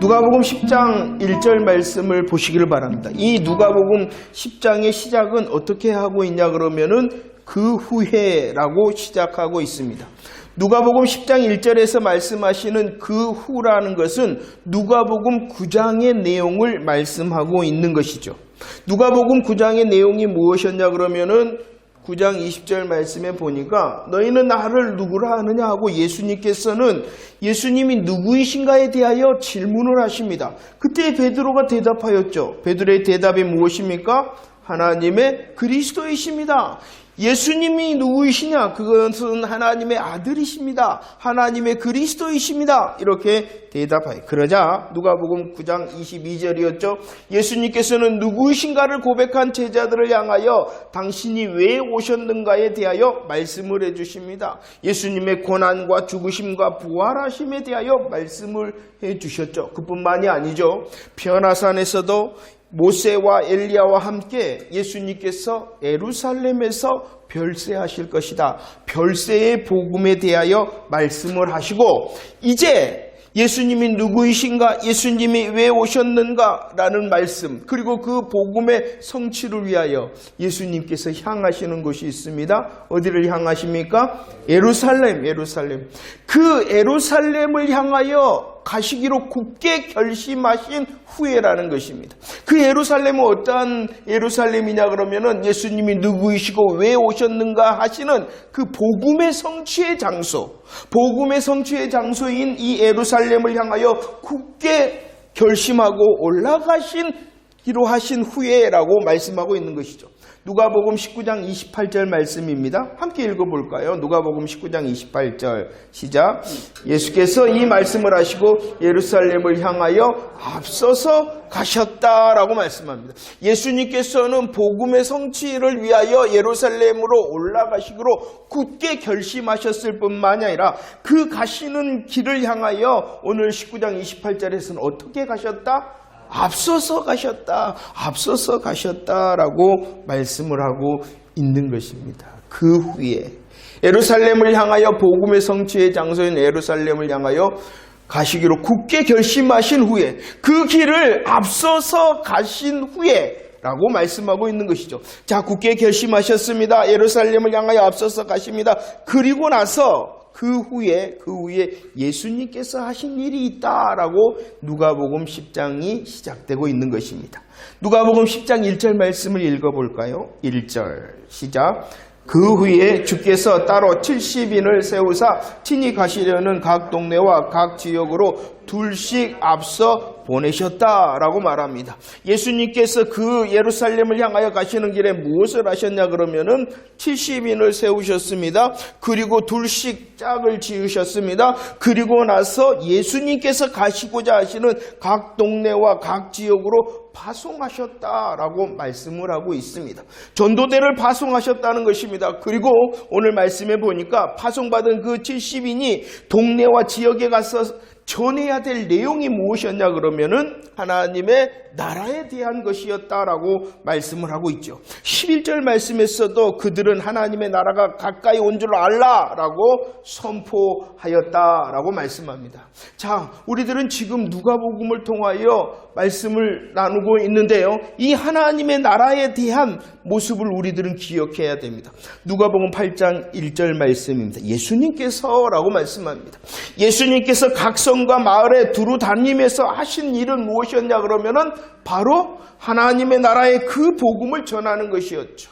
누가복음 10장 1절 말씀을 보시기를 바랍니다. 이 누가복음 10장의 시작은 어떻게 하고 있냐 그러면은 그 후에라고 시작하고 있습니다. 누가복음 10장 1절에서 말씀하시는 그 후라는 것은 누가복음 9장의 내용을 말씀하고 있는 것이죠. 누가복음 9장의 내용이 무엇이었냐 그러면은 9장 20절 말씀에 보니까 너희는 나를 누구라 하느냐 하고 예수님께서는 예수님이 누구이신가에 대하여 질문을 하십니다. 그때 베드로가 대답하였죠. 베드로의 대답이 무엇입니까? 하나님의 그리스도이십니다. 예수님이 누구이시냐? 그것은 하나님의 아들이십니다. 하나님의 그리스도이십니다. 이렇게 대답하여. 그러자 누가복음 9장 22절이었죠. 예수님께서는 누구이신가를 고백한 제자들을 향하여 당신이 왜 오셨는가에 대하여 말씀을 해주십니다. 예수님의 고난과 죽으심과 부활하심에 대하여 말씀을 해주셨죠. 그뿐만이 아니죠. 변화산에서도 모세와 엘리야와 함께 예수님께서 예루살렘에서 별세하실 것이다. 별세의 복음에 대하여 말씀을 하시고 이제 예수님이 누구이신가? 예수님이 왜 오셨는가? 라는 말씀 그리고 그 복음의 성취를 위하여 예수님께서 향하시는 곳이 있습니다. 어디를 향하십니까? 예루살렘. 그 예루살렘을 향하여 가시기로 굳게 결심하신 후에라는 것입니다. 그 예루살렘은 어떠한 예루살렘이냐 그러면은 예수님이 누구이시고 왜 오셨는가 하시는 그 복음의 성취의 장소, 복음의 성취의 장소인 이 예루살렘을 향하여 굳게 결심하고 올라가시기로 하신 후에라고 말씀하고 있는 것이죠. 누가복음 19장 28절 말씀입니다. 함께 읽어볼까요? 누가복음 19장 28절 시작. 예수께서 이 말씀을 하시고 예루살렘을 향하여 앞서서 가셨다라고 말씀합니다. 예수님께서는 복음의 성취를 위하여 예루살렘으로 올라가시기로 굳게 결심하셨을 뿐만이 아니라 그 가시는 길을 향하여 오늘 19장 28절에서는 어떻게 가셨다? 앞서서 가셨다라고 말씀을 하고 있는 것입니다. 그 후에 예루살렘을 향하여 복음의 성취의 장소인 예루살렘을 향하여 가시기로 굳게 결심하신 후에 그 길을 앞서서 가신 후에 라고 말씀하고 있는 것이죠. 자, 굳게 결심하셨습니다. 예루살렘을 향하여 앞서서 가십니다. 그리고 나서 그 후에 예수님께서 하신 일이 있다라고 누가복음 10장이 시작되고 있는 것입니다. 누가복음 10장 1절 말씀을 읽어볼까요? 1절 시작. 그 후에 주께서 따로 70인을 세우사 친히 가시려는 각 동네와 각 지역으로 둘씩 앞서 보내셨다라고 말합니다. 예수님께서 그 예루살렘을 향하여 가시는 길에 무엇을 하셨냐 그러면은 70인을 세우셨습니다. 그리고 둘씩 짝을 지으셨습니다. 그리고 나서 예수님께서 가시고자 하시는 각 동네와 각 지역으로 파송하셨다라고 말씀을 하고 있습니다. 전도대를 파송하셨다는 것입니다. 그리고 오늘 말씀해 보니까 파송받은 그 70인이 동네와 지역에 가서 전해야 될 내용이 무엇이었냐 그러면은 하나님의 나라에 대한 것이었다라고 말씀을 하고 있죠. 11절 말씀에서도 그들은 하나님의 나라가 가까이 온 줄 알라라고 선포하였다라고 말씀합니다. 자, 우리들은 지금 누가복음을 통하여 말씀을 나누고 있는데요. 이 하나님의 나라에 대한 모습을 우리들은 기억해야 됩니다. 누가복음 8장 1절 말씀입니다. 예수님께서라고 말씀합니다. 예수님께서 각 성과 마을에 두루 다니면서 하신 일은 무엇이었냐 그러면은 바로 하나님의 나라의 그 복음을 전하는 것이었죠.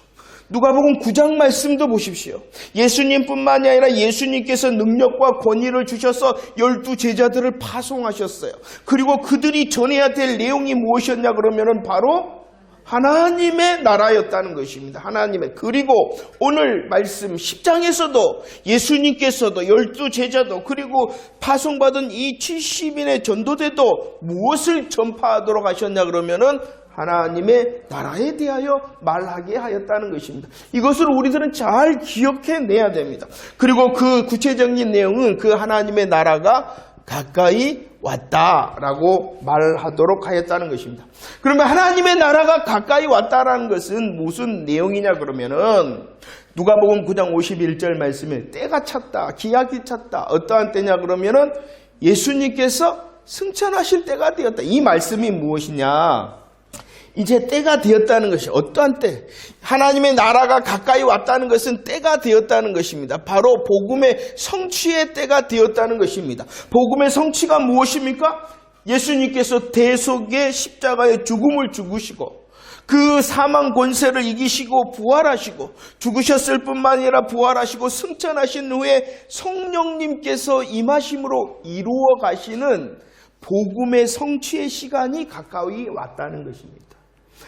누가복음 9장 말씀도 보십시오. 예수님뿐만이 아니라 예수님께서 능력과 권위를 주셔서 12 제자들을 파송하셨어요. 그리고 그들이 전해야 될 내용이 무엇이었냐 그러면은 바로 하나님의 나라였다는 것입니다. 하나님의. 그리고 오늘 말씀 10장에서도 예수님께서도 12 제자도 그리고 파송받은 이 70인의 전도대도 무엇을 전파하도록 하셨냐 그러면은 하나님의 나라에 대하여 말하게 하였다는 것입니다. 이것을 우리들은 잘 기억해내야 됩니다. 그리고 그 구체적인 내용은 그 하나님의 나라가 가까이 왔다라고 말하도록 하였다는 것입니다. 그러면 하나님의 나라가 가까이 왔다라는 것은 무슨 내용이냐 그러면은 누가복음 9장 51절 말씀에 때가 찼다, 기약이 찼다. 어떠한 때냐 그러면은 예수님께서 승천하실 때가 되었다. 이 말씀이 무엇이냐? 이제 때가 되었다는 것이 어떠한 때? 하나님의 나라가 가까이 왔다는 것은 때가 되었다는 것입니다. 바로 복음의 성취의 때가 되었다는 것입니다. 복음의 성취가 무엇입니까? 예수님께서 대속의 십자가의 죽음을 죽으시고 그 사망 권세를 이기시고 부활하시고 죽으셨을 뿐만 아니라 부활하시고 승천하신 후에 성령님께서 임하심으로 이루어 가시는 복음의 성취의 시간이 가까이 왔다는 것입니다.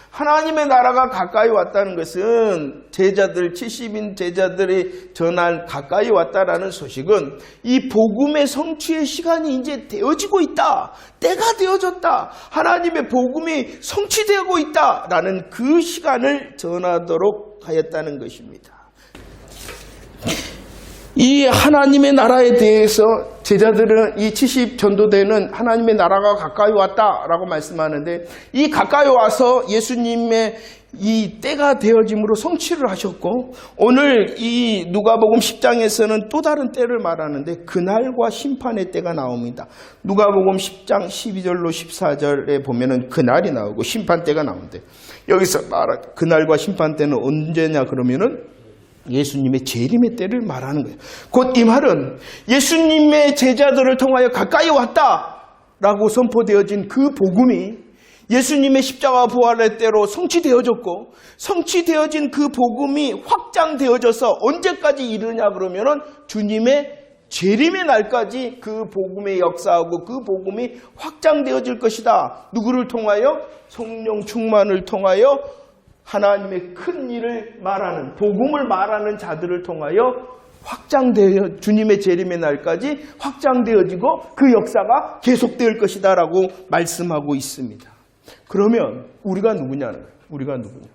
하나님의 나라가 가까이 왔다는 것은 제자들, 70인 제자들이 전한 가까이 왔다라는 소식은 이 복음의 성취의 시간이 이제 되어지고 있다. 때가 되어졌다. 하나님의 복음이 성취되고 있다라는 그 시간을 전하도록 하였다는 것입니다. 이 하나님의 나라에 대해서 제자들은 이 70 전도대는 하나님의 나라가 가까이 왔다라고 말씀하는데 이 가까이 와서 예수님의 이 때가 되어짐으로 성취를 하셨고 오늘 이 누가복음 10장에서는 또 다른 때를 말하는데 그날과 심판의 때가 나옵니다. 누가복음 10장 12절로 14절에 보면은 그날이 나오고 심판 때가 나오는데 여기서 말한 그날과 심판 때는 언제냐 그러면은 예수님의 재림의 때를 말하는 거예요. 곧 이 말은 예수님의 제자들을 통하여 가까이 왔다라고 선포되어진 그 복음이 예수님의 십자가 부활의 때로 성취되어졌고 성취되어진 그 복음이 확장되어져서 언제까지 이르냐 그러면은 주님의 재림의 날까지 그 복음의 역사하고 그 복음이 확장되어질 것이다. 누구를 통하여? 성령 충만을 통하여 하나님의 큰 일을 말하는 복음을 말하는 자들을 통하여 확장되어 주님의 재림의 날까지 확장되어지고 그 역사가 계속될 것이다 라고 말씀하고 있습니다. 그러면 우리가 누구냐는 거예요. 우리가 누구냐.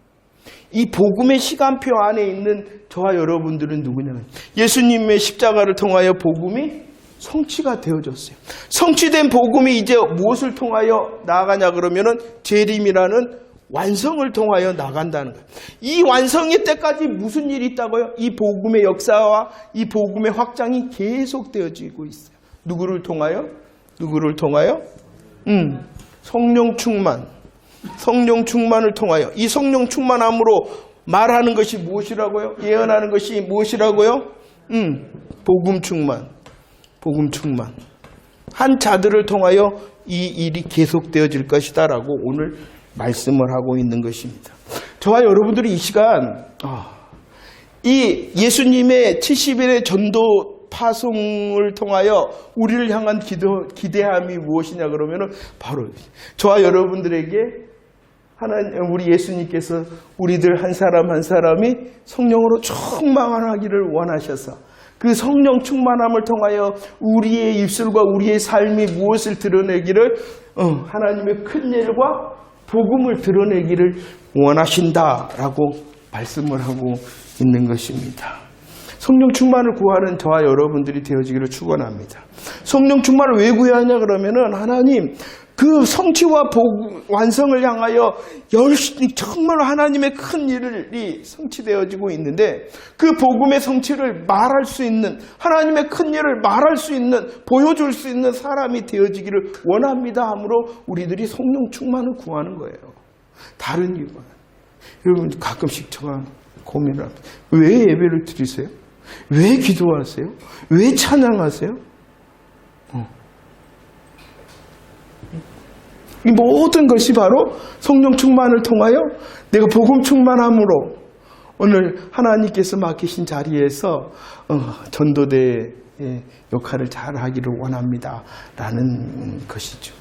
이 복음의 시간표 안에 있는 저와 여러분들은 누구냐는 예수님의 십자가를 통하여 복음이 성취가 되어졌어요. 성취된 복음이 이제 무엇을 통하여 나아가냐 그러면은 재림이라는 완성을 통하여 나간다는 거예요. 이 완성의 때까지 무슨 일이 있다고요? 이 복음의 역사와 이 복음의 확장이 계속되어지고 있어요. 누구를 통하여? 누구를 통하여? 성령 충만. 성령 충만을 통하여. 이 성령 충만함으로 말하는 것이 무엇이라고요? 예언하는 것이 무엇이라고요? 복음 충만. 복음 충만. 한 자들을 통하여 이 일이 계속되어질 것이다 라고 오늘 말씀을 하고 있는 것입니다. 저와 여러분들이 이 시간 이 예수님의 70일의 전도 파송을 통하여 우리를 향한 기대함이 무엇이냐 그러면은 바로 저와 여러분들에게 하나님 우리 예수님께서 우리들 한 사람 한 사람이 성령으로 충만하기를 원하셔서 그 성령 충만함을 통하여 우리의 입술과 우리의 삶이 무엇을 드러내기를 하나님의 큰 일과 복음을 드러내기를 원하신다라고 말씀을 하고 있는 것입니다. 성령 충만을 구하는 저와 여러분들이 되어지기를 축원합니다. 성령 충만을 왜 구해야 하냐 그러면은 하나님 그 성취와 완성을 향하여 열심히 정말 하나님의 큰 일이 성취되어지고 있는데 그 복음의 성취를 말할 수 있는 하나님의 큰 일을 말할 수 있는 보여줄 수 있는 사람이 되어지기를 원합니다 하므로 우리들이 성령 충만을 구하는 거예요. 다른 이유가 여러분 가끔씩 제가 고민을 합니다. 왜 예배를 드리세요? 왜 기도하세요? 왜 찬양하세요? 이 모든 것이 바로 성령 충만을 통하여 내가 복음 충만함으로 오늘 하나님께서 맡기신 자리에서 전도대의 역할을 잘 하기를 원합니다 라는 것이죠.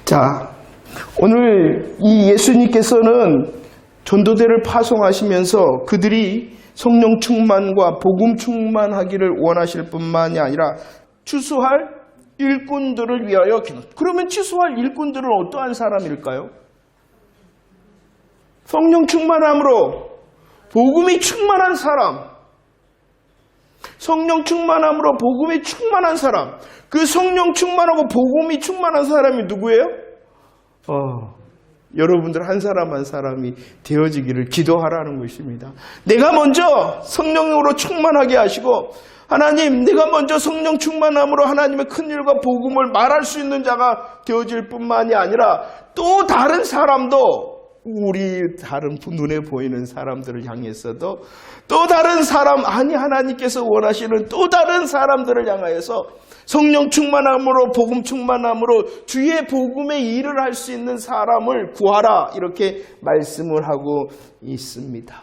자, 오늘 이 예수님께서는 전도대를 파송하시면서 그들이 성령 충만과 복음 충만하기를 원하실 뿐만이 아니라 추수할 일꾼들을 위하여 기도. 그러면 추수할 일꾼들은 어떠한 사람일까요? 성령 충만함으로 복음이 충만한 사람. 성령 충만함으로 복음이 충만한 사람. 그 성령 충만하고 복음이 충만한 사람이 누구예요? 여러분들 한 사람 한 사람이 되어지기를 기도하라는 것입니다. 내가 먼저 성령으로 충만하게 하시고 하나님, 내가 먼저 성령 충만함으로 하나님의 큰일과 복음을 말할 수 있는 자가 되어질 뿐만이 아니라 또 다른 사람도, 우리 다른 눈에 보이는 사람들을 향해서도 또 다른 사람, 아니 하나님께서 원하시는 또 다른 사람들을 향하여서 성령 충만함으로, 복음 충만함으로 주의 복음의 일을 할 수 있는 사람을 구하라, 이렇게 말씀을 하고 있습니다.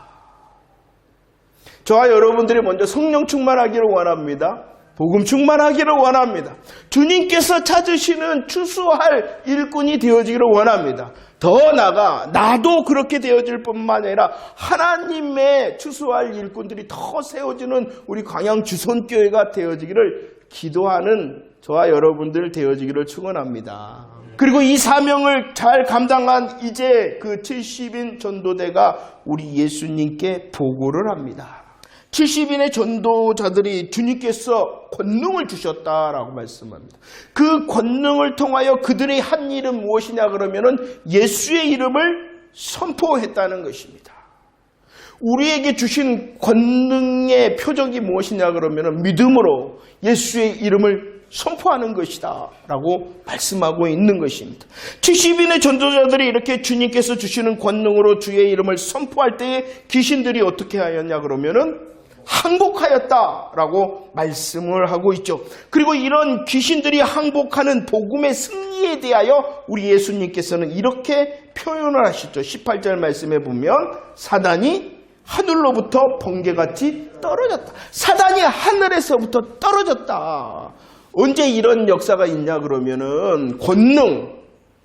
저와 여러분들이 먼저 성령 충만하기를 원합니다. 복음 충만하기를 원합니다. 주님께서 찾으시는 추수할 일꾼이 되어지기를 원합니다. 더 나아가 나도 그렇게 되어질 뿐만 아니라 하나님의 추수할 일꾼들이 더 세워지는 우리 광양 주선교회가 되어지기를 기도하는 저와 여러분들 되어지기를 축원합니다. 그리고 이 사명을 잘 감당한 이제 그 70인 전도대가 우리 예수님께 보고를 합니다. 70인의 전도자들이 주님께서 권능을 주셨다라고 말씀합니다. 그 권능을 통하여 그들의 한 일은 무엇이냐 그러면은 예수의 이름을 선포했다는 것입니다. 우리에게 주신 권능의 표적이 무엇이냐 그러면은 믿음으로 예수의 이름을 선포하는 것이다 라고 말씀하고 있는 것입니다. 70인의 전도자들이 이렇게 주님께서 주시는 권능으로 주의 이름을 선포할 때에 귀신들이 어떻게 하였냐 그러면은 항복하였다라고 말씀을 하고 있죠. 그리고 이런 귀신들이 항복하는 복음의 승리에 대하여 우리 예수님께서는 이렇게 표현을 하시죠. 18절 말씀에 보면 사단이 하늘로부터 번개같이 떨어졌다. 사단이 하늘에서부터 떨어졌다. 언제 이런 역사가 있냐 그러면은 권능,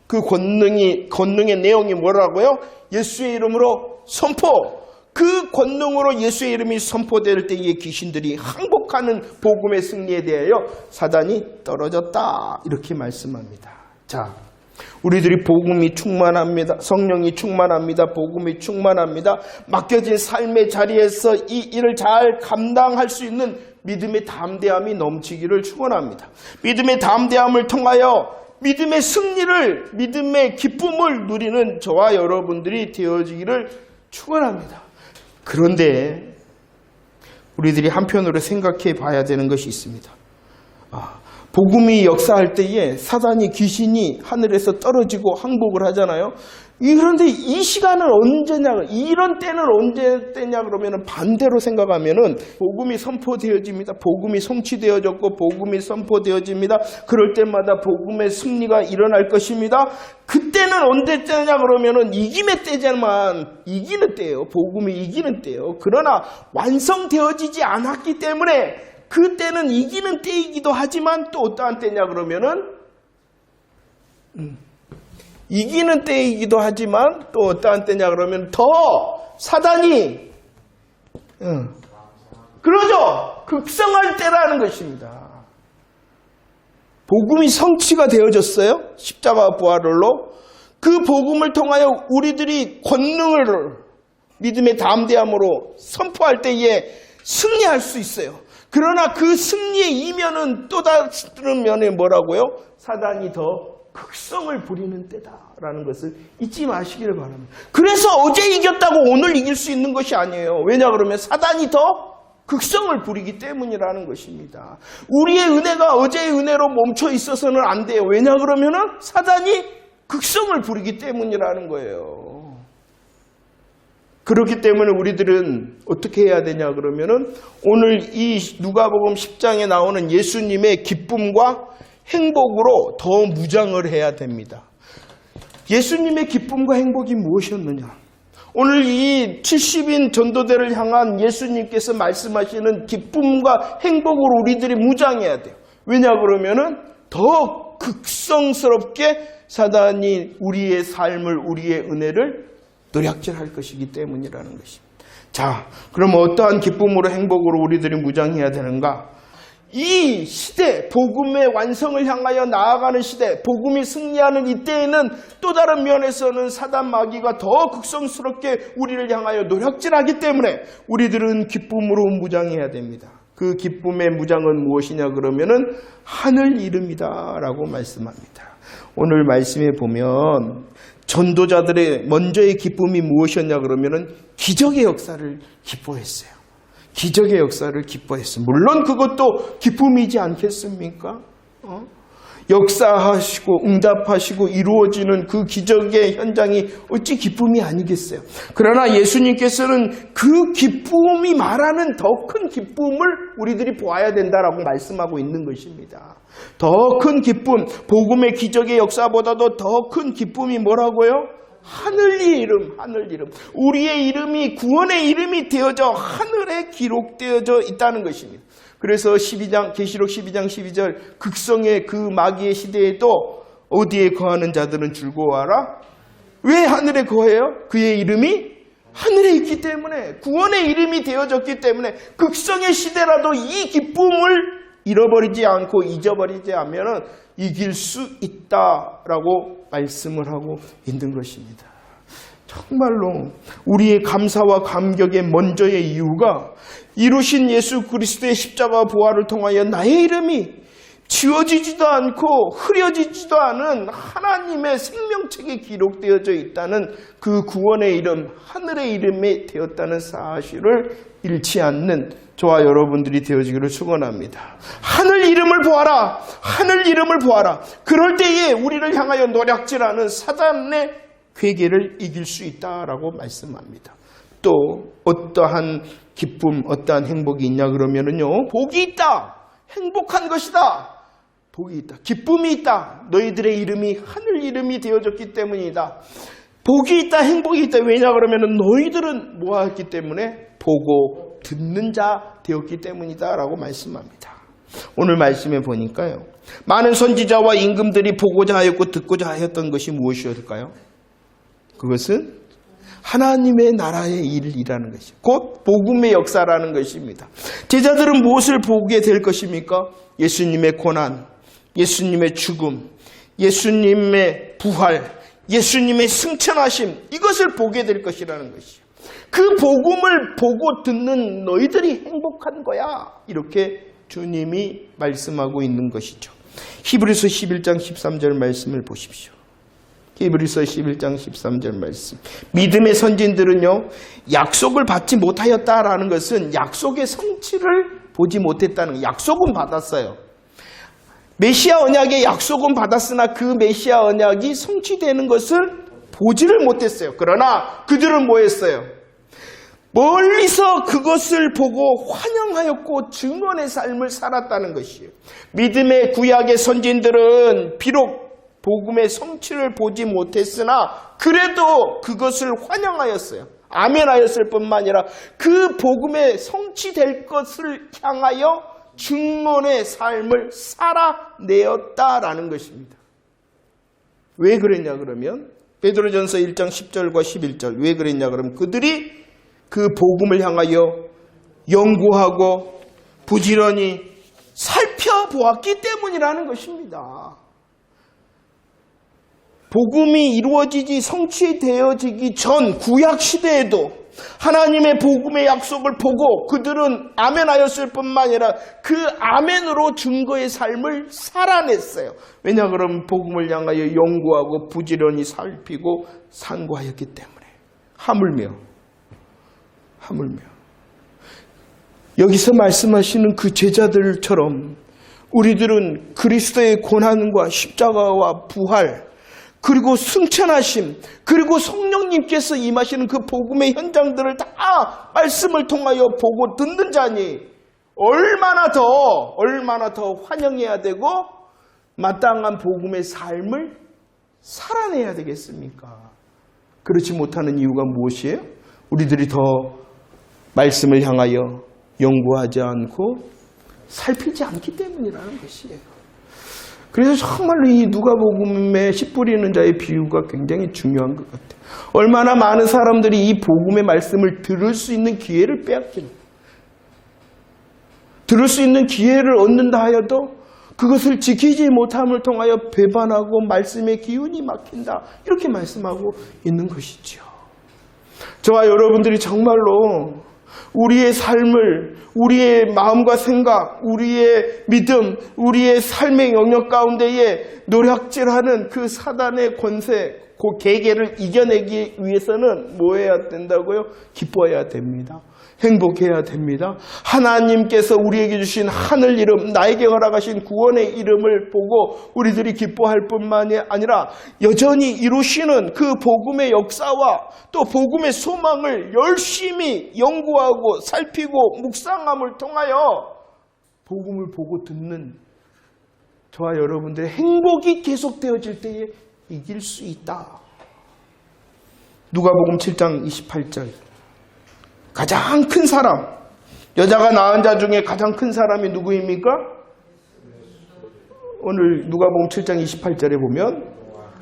그 권능의 내용이 뭐라고요? 예수의 이름으로 선포. 그 권능으로 예수의 이름이 선포될 때에 귀신들이 항복하는 복음의 승리에 대하여 사단이 떨어졌다, 이렇게 말씀합니다. 자, 우리들이 복음이 충만합니다. 성령이 충만합니다. 복음이 충만합니다. 맡겨진 삶의 자리에서 이 일을 잘 감당할 수 있는 믿음의 담대함이 넘치기를 축원합니다. 믿음의 담대함을 통하여 믿음의 승리를, 믿음의 기쁨을 누리는 저와 여러분들이 되어지기를 축원합니다. 그런데 우리들이 한편으로 생각해 봐야 되는 것이 있습니다. 복음이 역사할 때에 사단이, 귀신이 하늘에서 떨어지고 항복을 하잖아요. 그런데 이 시간은 언제냐, 이런 때는 언제 때냐 그러면 반대로 생각하면은 복음이 선포되어집니다. 복음이 성취되어졌고 복음이 선포되어집니다. 그럴 때마다 복음의 승리가 일어날 것입니다. 그때는 언제 때냐 그러면은 이김의 때지만, 이기는 때예요. 복음이 이기는 때예요. 그러나 완성되어지지 않았기 때문에 그때는 이기는 때이기도 하지만 또 어떠한 때냐 그러면은 이기는 때이기도 하지만 또 어떠한 때냐 그러면 더 사단이 그러죠. 극성할 때라는 것입니다. 복음이 성취가 되어졌어요. 십자가 부활로. 그 복음을 통하여 우리들이 권능을 믿음의 담대함으로 선포할 때에 승리할 수 있어요. 그러나 그 승리의 이면은 또 다른 면에 뭐라고요? 사단이 더 극성을 부리는 때다라는 것을 잊지 마시기를 바랍니다. 그래서 어제 이겼다고 오늘 이길 수 있는 것이 아니에요. 왜냐 그러면 사단이 더 극성을 부리기 때문이라는 것입니다. 우리의 은혜가 어제의 은혜로 멈춰 있어서는 안 돼요. 왜냐 그러면은 사단이 극성을 부리기 때문이라는 거예요. 그렇기 때문에 우리들은 어떻게 해야 되냐 그러면은 오늘 이 누가복음 10장에 나오는 예수님의 기쁨과 행복으로 더 무장을 해야 됩니다. 예수님의 기쁨과 행복이 무엇이었느냐? 오늘 이 70인 전도대를 향한 예수님께서 말씀하시는 기쁨과 행복으로 우리들이 무장해야 돼요. 왜냐 그러면은 더 극성스럽게 사단이 우리의 삶을, 우리의 은혜를 노략질할 것이기 때문이라는 것입니다. 자, 그럼 어떠한 기쁨으로 행복으로 우리들이 무장해야 되는가? 이 시대, 복음의 완성을 향하여 나아가는 시대, 복음이 승리하는 이때에는 또 다른 면에서는 사단 마귀가 더 극성스럽게 우리를 향하여 노략질하기 때문에 우리들은 기쁨으로 무장해야 됩니다. 그 기쁨의 무장은 무엇이냐 그러면은 하늘 이름이다 라고 말씀합니다. 오늘 말씀에 보면 전도자들의 먼저의 기쁨이 무엇이었냐 그러면은 기적의 역사를 기뻐했어요. 기적의 역사를 기뻐했어요. 물론 그것도 기쁨이지 않겠습니까? 역사하시고 응답하시고 이루어지는 그 기적의 현장이 어찌 기쁨이 아니겠어요? 그러나 예수님께서는 그 기쁨이 말하는 더 큰 기쁨을 우리들이 보아야 된다라고 말씀하고 있는 것입니다. 더 큰 기쁨, 복음의 기적의 역사보다도 더 큰 기쁨이 뭐라고요? 하늘의 이름, 하늘 이름. 우리의 이름이 구원의 이름이 되어져 하늘에 기록되어져 있다는 것입니다. 그래서 계시록 12장 12절 극성의 그 마귀의 시대에도 어디에 거하는 자들은 즐거워하라. 왜 하늘에 거해요? 그의 이름이 하늘에 있기 때문에, 구원의 이름이 되어졌기 때문에 극성의 시대라도 이 기쁨을 잃어버리지 않고 잊어버리지 않으면 이길 수 있다라고 말씀을 하고 있는 것입니다. 정말로 우리의 감사와 감격의 먼저의 이유가 이루신 예수 그리스도의 십자가 부활을 통하여 나의 이름이 지워지지도 않고 흐려지지도 않은 하나님의 생명책에 기록되어져 있다는 그 구원의 이름, 하늘의 이름이 되었다는 사실을 잃지 않는 저와 여러분들이 되어지기를 축원합니다. 하늘 이름을 보아라. 하늘 이름을 보아라. 그럴 때에 우리를 향하여 노략질하는 사단의 괴계를 이길 수 있다라고 말씀합니다. 또 어떠한 기쁨, 어떠한 행복이 있냐 그러면은요, 복이 있다. 행복한 것이다. 복이 있다. 기쁨이 있다. 너희들의 이름이 하늘 이름이 되어졌기 때문이다. 복이 있다. 행복이 있다. 왜냐 그러면은 너희들은 뭐했기 때문에? 보고 듣는 자 되었기 때문이다 라고 말씀합니다. 오늘 말씀에 보니까요, 많은 선지자와 임금들이 보고자 하였고 듣고자 하였던 것이 무엇이었을까요? 그것은 하나님의 나라의 일이라는 것이 곧 복음의 역사라는 것입니다. 제자들은 무엇을 보게 될 것입니까? 예수님의 고난, 예수님의 죽음, 예수님의 부활, 예수님의 승천하심, 이것을 보게 될 것이라는 것이요. 그 복음을 보고 듣는 너희들이 행복한 거야. 이렇게 주님이 말씀하고 있는 것이죠. 히브리서 11장 13절 말씀을 보십시오. 히브리서 11장 13절 말씀. 믿음의 선진들은요, 약속을 받지 못하였다라는 것은 약속의 성취를 보지 못했다는 거예요. 약속은 받았어요. 메시아 언약의 약속은 받았으나 그 메시아 언약이 성취되는 것을 보지를 못했어요. 그러나 그들은 뭐 했어요? 멀리서 그것을 보고 환영하였고 증언의 삶을 살았다는 것이에요. 믿음의 구약의 선진들은 비록 복음의 성취를 보지 못했으나 그래도 그것을 환영하였어요. 아멘하였을 뿐만 아니라 그 복음의 성취될 것을 향하여 증언의 삶을 살아내었다라는 것입니다. 왜 그랬냐 그러면 베드로전서 1장 10절과 11절 왜 그랬냐 그러면 그들이 그 복음을 향하여 연구하고 부지런히 살펴보았기 때문이라는 것입니다. 복음이 이루어지지 성취되어지기 전 구약 시대에도 하나님의 복음의 약속을 보고 그들은 아멘하였을 뿐만 아니라 그 아멘으로 증거의 삶을 살아냈어요. 왜냐 그러면 복음을 향하여 연구하고 부지런히 살피고 상고하였기 때문에. 하물며 여기서 말씀하시는 그 제자들처럼 우리들은 그리스도의 고난과 십자가와 부활 그리고 승천하심, 그리고 성령님께서 임하시는 그 복음의 현장들을 다 말씀을 통하여 보고 듣는 자니 얼마나 더 환영해야 되고 마땅한 복음의 삶을 살아내야 되겠습니까? 그렇지 못하는 이유가 무엇이에요? 우리들이 더 말씀을 향하여 연구하지 않고 살피지 않기 때문이라는 것이에요. 그래서 정말로 이 누가복음의 씨 뿌리는 자의 비유가 굉장히 중요한 것 같아요. 얼마나 많은 사람들이 이 복음의 말씀을 들을 수 있는 기회를 빼앗기는, 들을 수 있는 기회를 얻는다 하여도 그것을 지키지 못함을 통하여 배반하고 말씀의 기운이 막힌다. 이렇게 말씀하고 있는 것이죠. 저와 여러분들이 정말로 우리의 삶을, 우리의 마음과 생각, 우리의 믿음, 우리의 삶의 영역 가운데에 노략질하는 그 사단의 권세, 그 계계를 이겨내기 위해서는 뭐 해야 된다고요? 기뻐해야 됩니다. 행복해야 됩니다. 하나님께서 우리에게 주신 하늘 이름, 나에게 허락하신 구원의 이름을 보고 우리들이 기뻐할 뿐만이 아니라 여전히 이루시는 그 복음의 역사와 또 복음의 소망을 열심히 연구하고 살피고 묵상함을 통하여 복음을 보고 듣는 저와 여러분들의 행복이 계속되어질 때에 이길 수 있다. 누가복음 7장 28절. 가장 큰 사람, 여자가 낳은 자 중에 가장 큰 사람이 누구입니까? 오늘 누가복음 7장 28절에 보면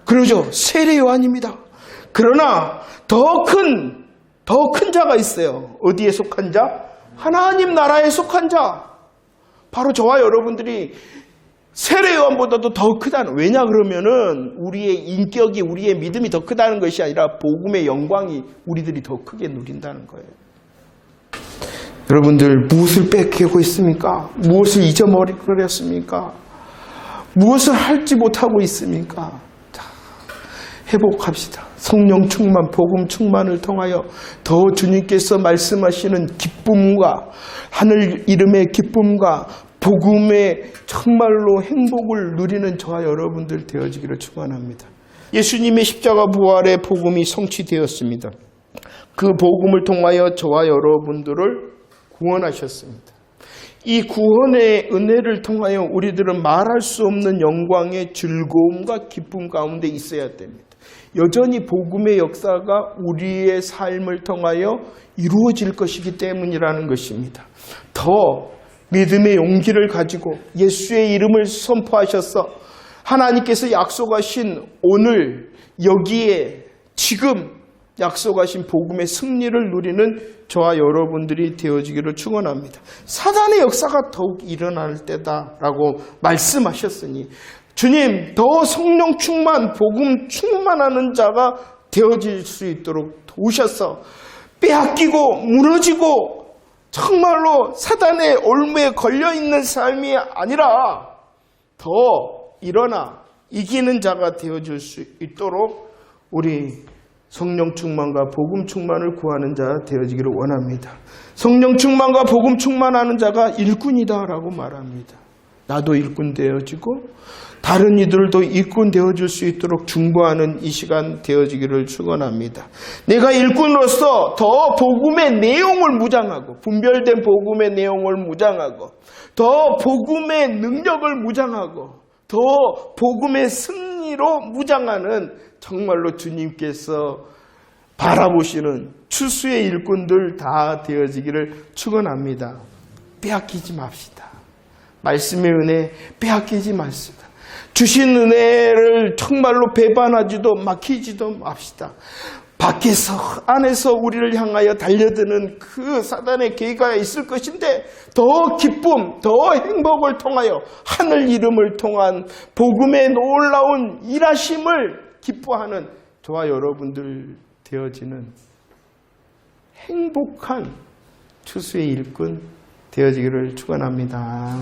그러죠. 세례 요한입니다. 그러나 더 큰 자가 있어요. 어디에 속한 자? 하나님 나라에 속한 자. 바로 저와 여러분들이 세례 요한보다도 더 크다는, 왜냐 그러면은 우리의 인격이, 우리의 믿음이 더 크다는 것이 아니라 복음의 영광이 우리들이 더 크게 누린다는 거예요. 여러분들 무엇을 뺏기고 있습니까? 무엇을 잊어버렸습니까? 무엇을 할지 못하고 있습니까? 자, 회복합시다. 성령 충만, 복음 충만을 통하여 더 주님께서 말씀하시는 기쁨과 하늘 이름의 기쁨과 복음의 정말로 행복을 누리는 저와 여러분들 되어지기를 축원합니다. 예수님의 십자가 부활의 복음이 성취되었습니다. 그 복음을 통하여 저와 여러분들을 구원하셨습니다. 이 구원의 은혜를 통하여 우리들은 말할 수 없는 영광의 즐거움과 기쁨 가운데 있어야 됩니다. 여전히 복음의 역사가 우리의 삶을 통하여 이루어질 것이기 때문이라는 것입니다. 더 믿음의 용기를 가지고 예수의 이름을 선포하셔서 하나님께서 약속하신 오늘 여기에 지금 약속하신 복음의 승리를 누리는 저와 여러분들이 되어지기를 축원합니다. 사단의 역사가 더욱 일어날 때다라고 말씀하셨으니 주님 더 성령 충만, 복음 충만하는 자가 되어질 수 있도록 도우셔서 빼앗기고 무너지고 정말로 사단의 올무에 걸려있는 삶이 아니라 더 일어나 이기는 자가 되어줄 수 있도록 우리 성령 충만과 복음 충만을 구하는 자 되어지기를 원합니다. 성령 충만과 복음 충만하는 자가 일꾼이다라고 말합니다. 나도 일꾼 되어지고 다른 이들도 일꾼 되어줄 수 있도록 중보하는 이 시간 되어지기를 축원합니다. 내가 일꾼으로서 더 복음의 내용을 무장하고 분별된 복음의 내용을 무장하고 더 복음의 능력을 무장하고 더 복음의 승리로 무장하는 정말로 주님께서 바라보시는 추수의 일꾼들 다 되어지기를 축원합니다. 빼앗기지 맙시다. 말씀의 은혜 빼앗기지 맙시다. 주신 은혜를 정말로 배반하지도 막히지도 맙시다. 밖에서 안에서 우리를 향하여 달려드는 그 사단의 계가가 있을 것인데 더 기쁨, 더 행복을 통하여 하늘 이름을 통한 복음의 놀라운 일하심을 기뻐하는 저와 여러분들 되어지는 행복한 추수의 일꾼 되어지기를 축원합니다.